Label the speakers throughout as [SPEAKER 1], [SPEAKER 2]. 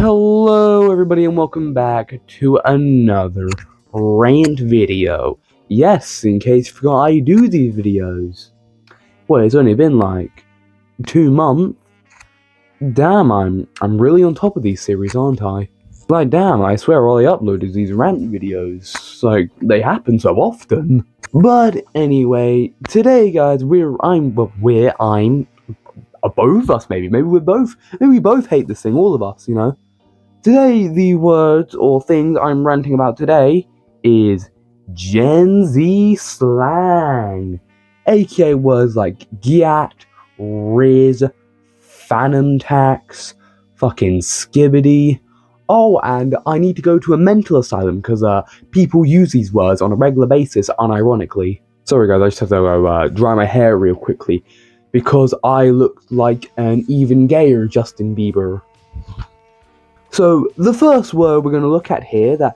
[SPEAKER 1] Hello everybody and welcome back to another rant video. Yes, in case you forgot I do these videos. Well, it's only been like 2 months. Damn, I'm really on top of these series, aren't I? Like damn, I swear all I upload is these rant videos. Like, they happen so often. But anyway, today guys, both of us maybe we both hate this thing, all of us, you know. Today, the words or things I'm ranting about today is Gen Z slang, aka words like gyat, riz, phantom tax, fucking skibbity. Oh, and I need to go to a mental asylum because people use these words on a regular basis, unironically. Sorry guys, I just have to go dry my hair real quickly because I look like an even gayer Justin Bieber. So, the first word we're going to look at here that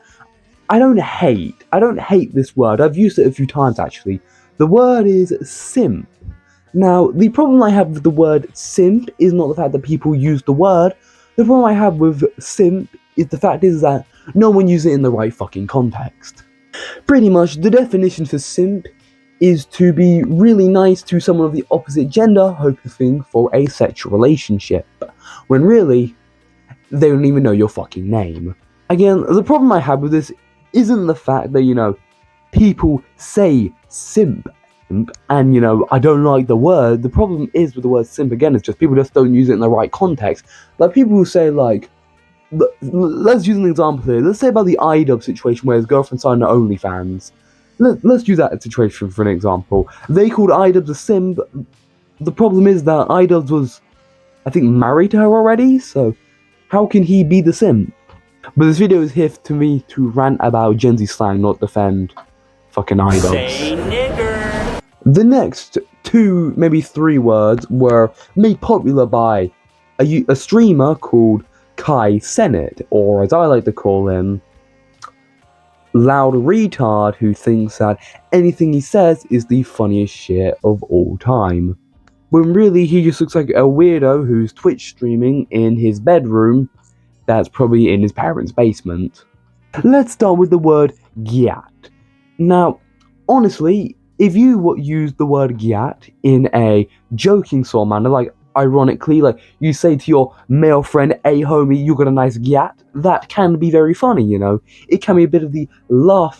[SPEAKER 1] I don't hate this word, I've used it a few times actually. The word is simp. Now, the problem I have with the word simp is not the fact that people use the word, the problem I have with simp is the fact is that no one uses it in the right fucking context. Pretty much, the definition for simp is to be really nice to someone of the opposite gender, hoping for a sexual relationship, when really, they don't even know your fucking name. Again, the problem I have with this isn't the fact that, you know, people say simp, and, you know, I don't like the word. The problem is with the word simp, again, it's just people just don't use it in the right context. Like, people who say, like, let's use an example here. Let's say about the iDub situation where his girlfriend signed to OnlyFans. Let's use that situation for an example. They called iDubbbz a simp. The problem is that iDubbbz was, I think, married to her already, so how can he be the simp? But this video is here to me to rant about Gen Z slang, not defend fucking iDubbbz.
[SPEAKER 2] Say nigger.
[SPEAKER 1] The next 2, maybe 3 words were made popular by a streamer called cenat, or as I like to call him, loud retard who thinks that anything he says is the funniest shit of all time. When really he just looks like a weirdo who's Twitch streaming in his bedroom that's probably in his parents' basement. Let's start with the word gyat. Now, honestly, if you use the word gyat in a joking sort of manner, like ironically, like you say to your male friend, "Hey homie, you got a nice gyat," that can be very funny, you know. It can be a bit of the laugh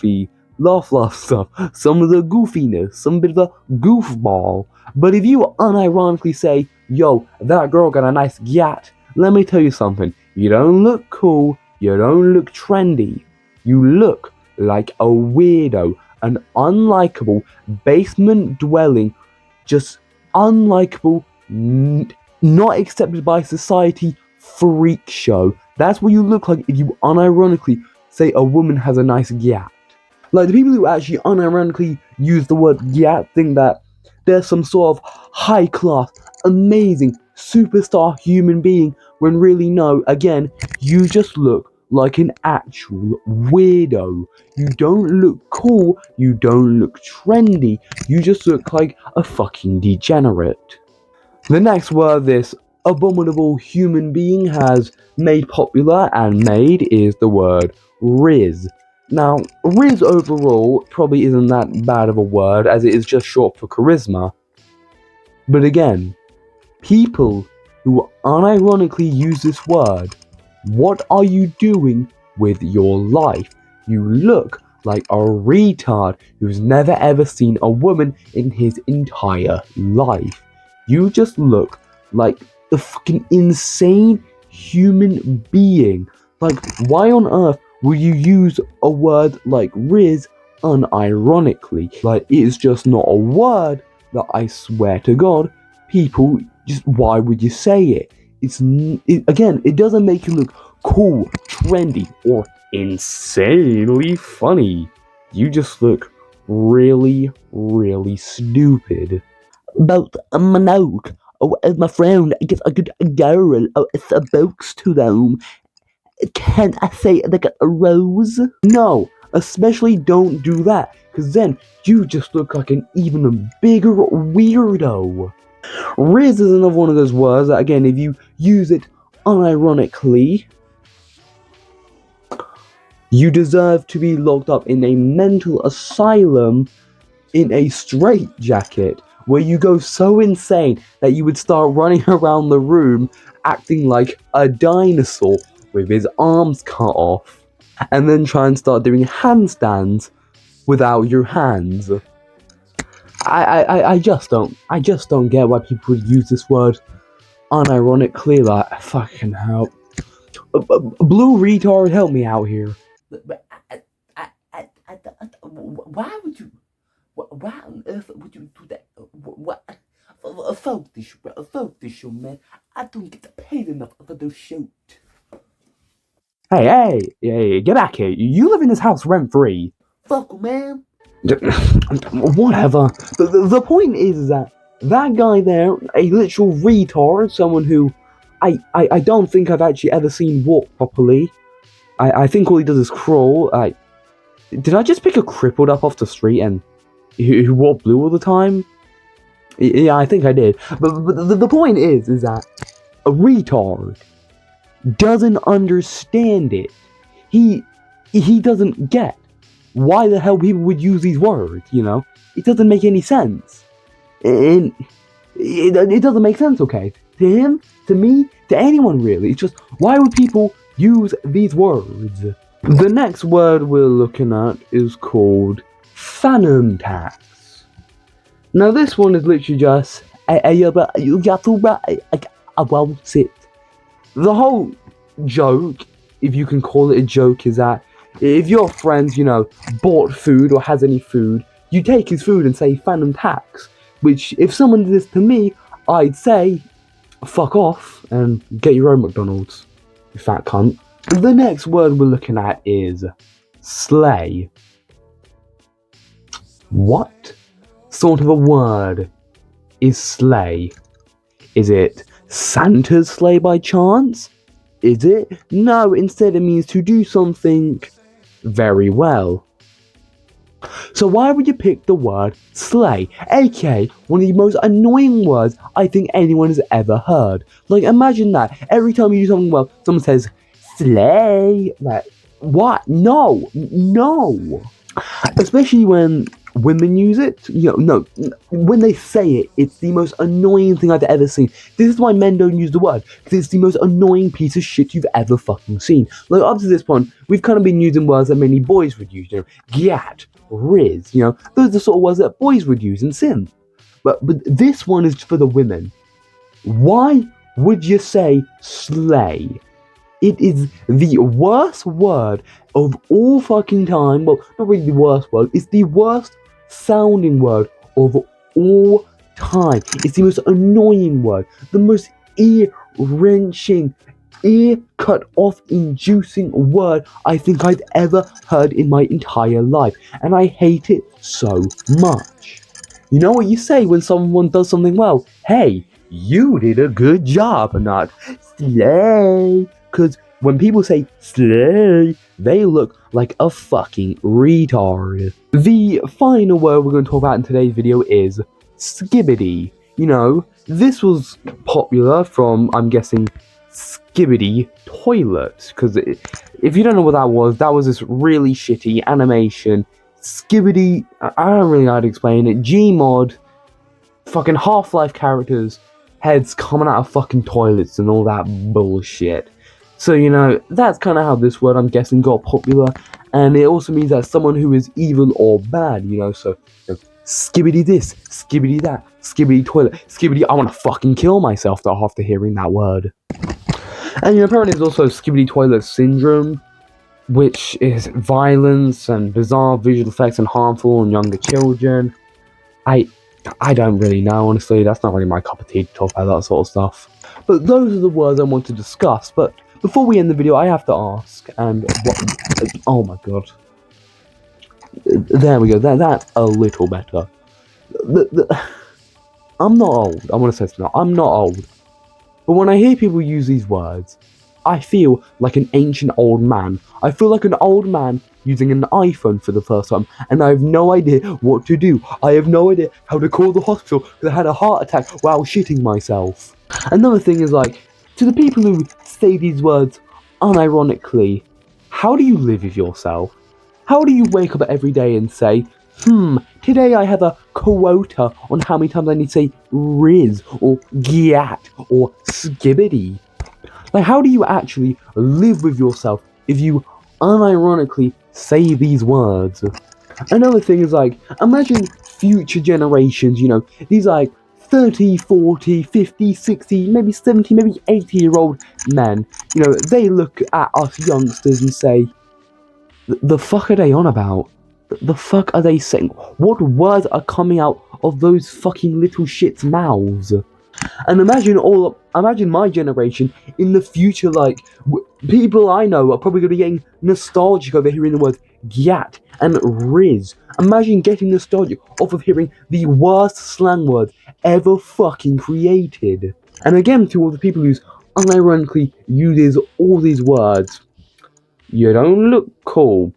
[SPEAKER 1] stuff, some of the goofiness, some bit of the goofball. But if you unironically say, "Yo, that girl got a nice gyat," let me tell you something. You don't look cool, you don't look trendy. You look like a weirdo, an unlikable, basement-dwelling, just unlikable, not accepted by society freak show. That's what you look like if you unironically say a woman has a nice gyat. Like, the people who actually unironically use the word gyat think that they're some sort of high-class, amazing, superstar human being, when really no, again, you just look like an actual weirdo. You don't look cool, you don't look trendy, you just look like a fucking degenerate. The next word this abominable human being has made popular is the word riz. Now, riz overall probably isn't that bad of a word, as it is just short for charisma. But again, people who unironically use this word, what are you doing with your life? You look like a retard who's never ever seen a woman in his entire life. You just look like a fucking insane human being. Like, why on earth would you use a word like riz unironically? Like, it is just not a word that I swear to God, people just, why would you say it? Again, it doesn't make you look cool, trendy, or insanely funny. You just look really, really stupid. About a minogue, or as my friend gets a good girl, or it's a box to them. Can I say like a rose? No, especially don't do that, because then you just look like an even bigger weirdo. Riz is another one of those words that, again, if you use it unironically, You deserve to be locked up in a mental asylum in a straitjacket where you go so insane that you would start running around the room acting like a dinosaur with his arms cut off, and then try and start doing handstands without your hands. I just don't get why people would use this word unironically. Like, fucking hell. Blue retard, help me out here.
[SPEAKER 2] Why would you? Why on earth would you do that? What? Focus, show, man. I don't get paid enough for those shoot.
[SPEAKER 1] Hey, get back here. You live in this house rent free.
[SPEAKER 2] Fuck, man.
[SPEAKER 1] Whatever. The point is that guy there, a literal retard, someone who I don't think I've actually ever seen walk properly. I think all he does is crawl. Did I just pick a crippled up off the street and who wore blue all the time? Yeah, I think I did. But the point is that a retard doesn't understand it. He doesn't get why the hell people would use these words, you know? It doesn't make any sense. And it doesn't make sense, okay? To him, to me, to anyone really. It's just, why would people use these words? The next word we're looking at is called phantom tax. Now this one is literally just, you got to well, sit. The whole joke, if you can call it a joke, is that if your friend, you know, bought food or has any food, you take his food and say phantom tax. Which, if someone did this to me, I'd say, fuck off and get your own McDonald's, you fat cunt. The next word we're looking at is slay. What sort of a word is slay? Is it Santa's sleigh by chance? Is it? No, instead it means to do something very well. So why would you pick the word slay, aka one of the most annoying words I think anyone has ever heard? Like, imagine that every time you do something well, someone says slay. Like, what? No. Especially when women use it. You know, no, when they say it, it's the most annoying thing I've ever seen. This is why men don't use the word, because it's the most annoying piece of shit you've ever fucking seen. Like, up to this point, we've kind of been using words that many boys would use, you know, gyat, riz, you know, those are the sort of words that boys would use in sim. But this one is for the women. Why would you say slay? It is the worst word of all fucking time. Well, not really the worst word. It's the worst sounding word of all time. It's the most annoying word. The most ear-wrenching, ear-cut-off inducing word I think I've ever heard in my entire life. And I hate it so much. You know what you say when someone does something well? Hey, you did a good job, not slay. Because when people say slay, they look like a fucking retard. The final word we're going to talk about in today's video is skibbity. You know, this was popular from, I'm guessing, Skibbity Toilet. Because if you don't know what that was this really shitty animation. Skibbity, I don't really know how to explain it. Gmod, fucking Half-Life characters, heads coming out of fucking toilets and all that bullshit. So, you know, that's kind of how this word, I'm guessing, got popular. And it also means that someone who is evil or bad, you know, so, you know, skibbity this, skibbity that, skibbity toilet, skibbity, I want to fucking kill myself after hearing that word. And, you know, apparently there's also skibbity toilet syndrome, which is violence and bizarre visual effects and harmful on younger children. I don't really know, honestly. That's not really my cup of tea to talk about that sort of stuff. But those are the words I want to discuss. But before we end the video, I have to ask, and what, oh my god. There we go, that's a little better. I'm not old, I want to say this now, I'm not old. But when I hear people use these words, I feel like an ancient old man. I feel like an old man using an iPhone for the first time, and I have no idea what to do. I have no idea how to call the hospital because I had a heart attack while shitting myself. Another thing is, like, to the people who say these words unironically, how do you live with yourself? How do you wake up every day and say, today I have a quota on how many times I need to say riz, or gyat, or skibbity? Like, how do you actually live with yourself if you unironically say these words? Another thing is, like, imagine future generations, these, like, 30, 40, 50, 60, maybe 70, maybe 80-year-old men, they look at us youngsters and say, the fuck are they on about? The fuck are they saying? What words are coming out of those fucking little shits' mouths? And imagine my generation in the future, like, people I know are probably going to be getting nostalgic over hearing the words gyat and riz. Imagine getting nostalgic off of hearing the worst slang words ever fucking created. And again, to all the people who unironically uses all these words, you don't look cool.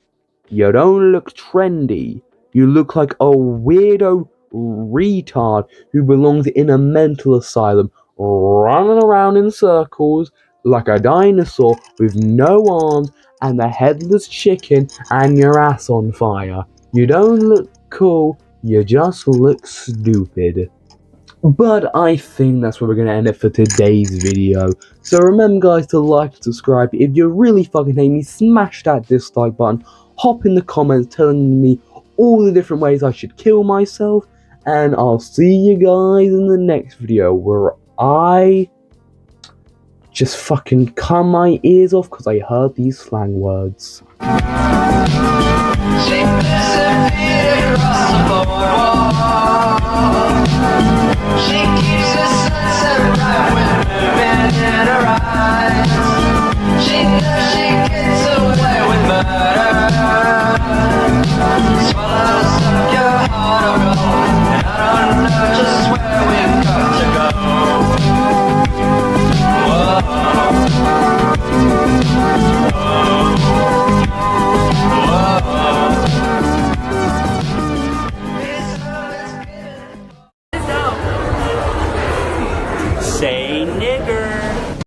[SPEAKER 1] You don't look trendy. You look like a weirdo retard who belongs in a mental asylum, running around in circles like a dinosaur with no arms and a headless chicken and your ass on fire. You don't look cool. You just look stupid. But I think that's where we're going to end it for today's video. So remember, guys, to like and subscribe. If you really fucking hate me, smash that dislike button. Hop in the comments telling me all the different ways I should kill myself. And I'll see you guys in the next video where I just fucking cut my ears off because I heard these slang words. She keeps her sunset